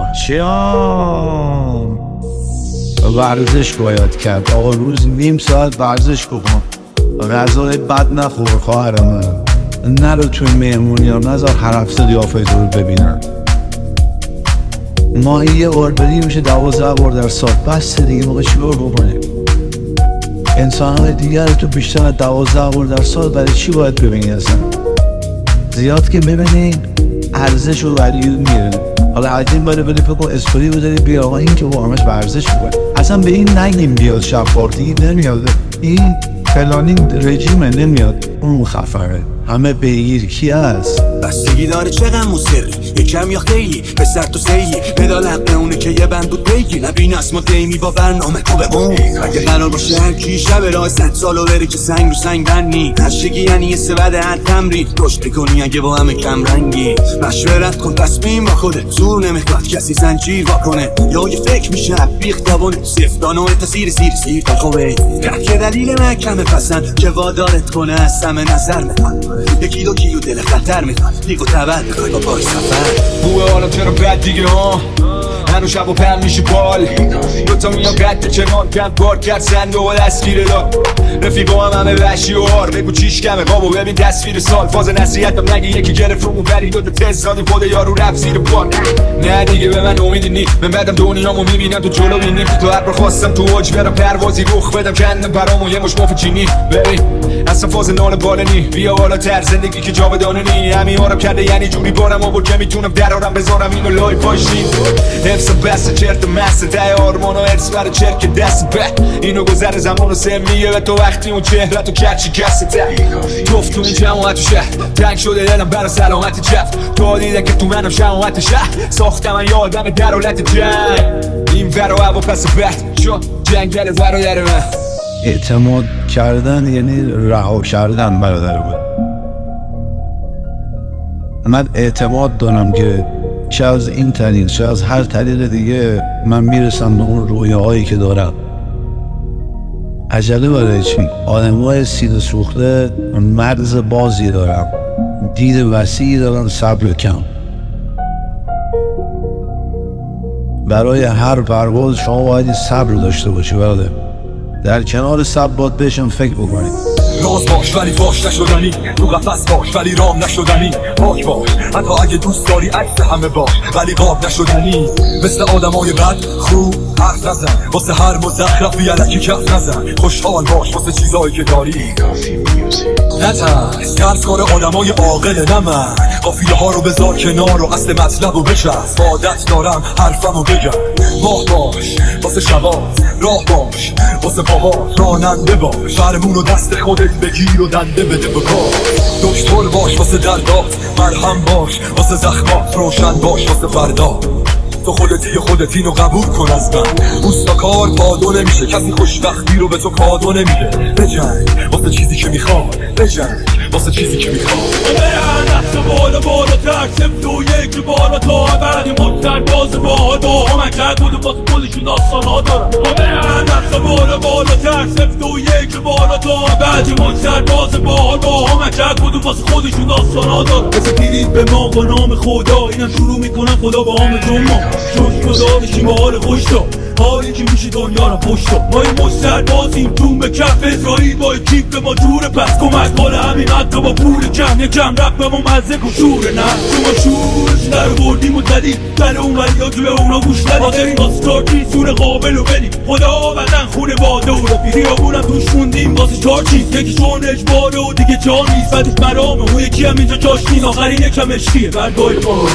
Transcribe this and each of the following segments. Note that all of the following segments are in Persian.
بچه‌ام ورزش باید کرد آقا، روز نیم ساعت ورزش بکن، غذای بد نخور خواهر من، نرو توی مهمونی ها، نذار هر هفته ضیافت رو ببینن. ماهی یه بار بدی میشه 12 بار در سال، بس دیگه موقع چی بار بکنیم؟ انسان های دیگر تو بیشتر از 12 بار در سال برای چی باید ببینی اصلا؟ زیاد که ببینی ارزش و ولیو میره. حالا از این باید بری فکر اسپری بذاری بیا آقا این که وارمش ورزش بود، اصلا به این نگیم بیاد شب پارتی نمیاد، این فلانی رژیمه نمیاد، اون خفره همه بگیر کی هست؟ بستگی داره چقدر موسیقی یکم یا خیلی به سر تو سیلی مدال حق اونه که یه بند بود بگی نبین اسم دیمی با برنامه تو بمون. اگه قرار باشه هر کی شب راه 100 سالو بری که سنگ رو سنگ بندی هشگی یعنی یه سبد هر تمرین رشد بکنی اگه با همه کم رنگی مشورت کن تصمیم با خودت زور نمیخواد کسی زنجیر واکنه یا یه فکر میشه بیخ دابونه سفتانو تا سیر تا خوبه که دلیل محکمه پسند که وادارت کنه از همه نظر میخواد یکی دو کیلو دل خطر میخواد دیگو تبد میخوای با پای سفر بوه حالا چرا بد دیگه ها هنو شب و پرم میشه بال دوتا میان قد کنار کم کار کرد سند و دستگیره دار رفیقا همه وحشی و هار بگو چیش کمه قابو ببین تصویر سال فاز نصیحتم نگی یکی گرفت رو بری دو تا تست دادیم خود یارو رفت زیر بار نه دیگه به من امیدی نی من بعدم دنیامو میبینم تو جلو بینیم تو هر خواستم تو اوج برم پروازی رخ بدم کندم برامو یه مش ماف چینی ببین اصلا فاز نال بالنی بیا بالا تر زندگی که جاودانه نی همین هارم کرده یعنی جوری بارم و که میتونم درارم بذارم اینو لای پاشین حفظ بس چرت مسته ده آرمان و ارس برای چرک دست به اینو گذر زمان و سمیه و تو وقتی اون چهره تو کرچی کسته گفت تو این جماعت و شهر تنگ شده دلم برای سلامت جفت تو دیدن که تو منم شماعت شهر ساختم من یادم در حالت جنگ این ور و هوا پس بحت چون جنگل برادر من اعتماد کردن یعنی رها کردن برادر بود. من اعتماد دارم که چه از این طریق چه از هر طریق دیگه من میرسم به اون رویاهایی که دارم. عجله برای چی؟ آدم‌های سینه سوخته مغز بازی دارم، دید وسیعی دارم، صبر کم. برای هر پرواز شما باید صبر داشته باشی برادر. در کنار صبر باید بهشم فکر بکنید. راز باش ولی فاش نشدنی، تو قفس باش ولی رام نشدنی، پاک باش حتی اگه دوست داری عکس همه باش ولی قاب نشدنی. مثل آدمای بد خوب حرف نزن، واسه هر مزخرفی الکی کف نزن. خوشحال باش واسه چیزایی که داری، نترس ترس کار آدمای عاقل نه من. قافیه ها رو بذار کنار و اصل مطلب رو بچسب. عادت دارم حرفمو بگم. ماه باش واسه شباب، راه باش واسه بابا، راننده باش فرمون و دست خودت بگیر و دنده بده بکار. دکتر باش واسه دردات، مرهم باش واسه زخمات، روشن باش واسه فردا. تو خودت اینو قبول کن از من. اوستا کار پادو نمیشه، کسی خوشبختی رو به تو کادو نمیده. بجنگ واسه چیزی که میخواد، بجنگ واسه چیزی که میخواد. برن دست بالا ترسم تو یک بالا تا بعدی مکتر باز باحال با هم کرد بود واسه خودشون داستان ها دارن. برن دست بالا ترسم تو یک بالا تا بعدی مکتر باز باحال با هم کرد بود واسه خودشون داستان ها دارن. مثل دیدید به ما با نام خدا اینا شروع میکنن خدا با هم جمعه چون خدا بشیم با حال خوش تو حالی که میشه دنیا را پشت تو. ما این مستر بازیم تون به کف اسرائیل با کیف به ما جوره پس کمک بالا همین حتی با پول کم یکم رفت به ما مزه کن شوره نه تو ما شورش در بردیم و زدیم در اون ولی ها توی اونا گوش ندیم. حاضرین واسه تارکی سور قابل و بریم خدا بدن خونه باده و رفیقی ها بونم توش موندیم واسه چار چیز یکی چون اجباره و دیگه جا نیست بعدش مرامه اون یکی هم اینجا جاش نیست آخرین یکم عشقیه برگاه پارو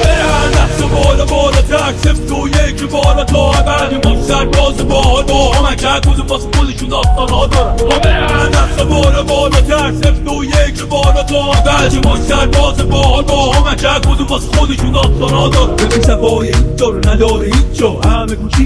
برن دست بالا ترسم تو یک بالا تا بعدی مستر باز باحال با هم کرد بود واسه خودشون داستان ها دارن. برن دست بالا ترسم تو یک بالا تا بعدی مستر باز باحال با هم کرد بود واسه خودشون داستان ها دارن. ببین صفای اینجا رو نداره هیچ جا همه کوچیک